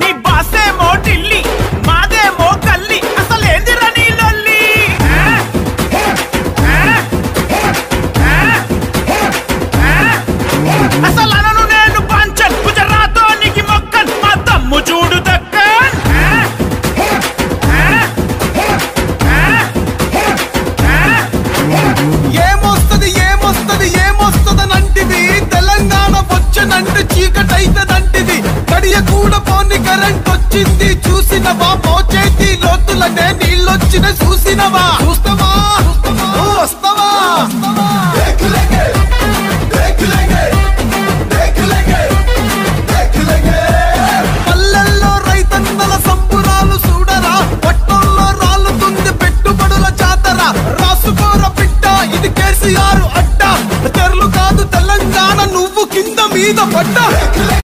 నీ బాసేమో ఢిల్లీ మాదేమో గల్లీ అసలేందిరా నీ లొల్లి అసలు అనను నేను పంచన్ గుజరాతోనికి మొక్కన్ మా తమ్ము చూడు దక్కన్ ఏమొస్తదనంటివి తెలంగాణ వచ్చనంటే చీకటైతదంటివి గడియ కూడా పోని కరెంట్ వచ్చింది చూసినవా మోచేతి లోతులనే నీళ్ళొచ్చిన చూసినవా చూస్తా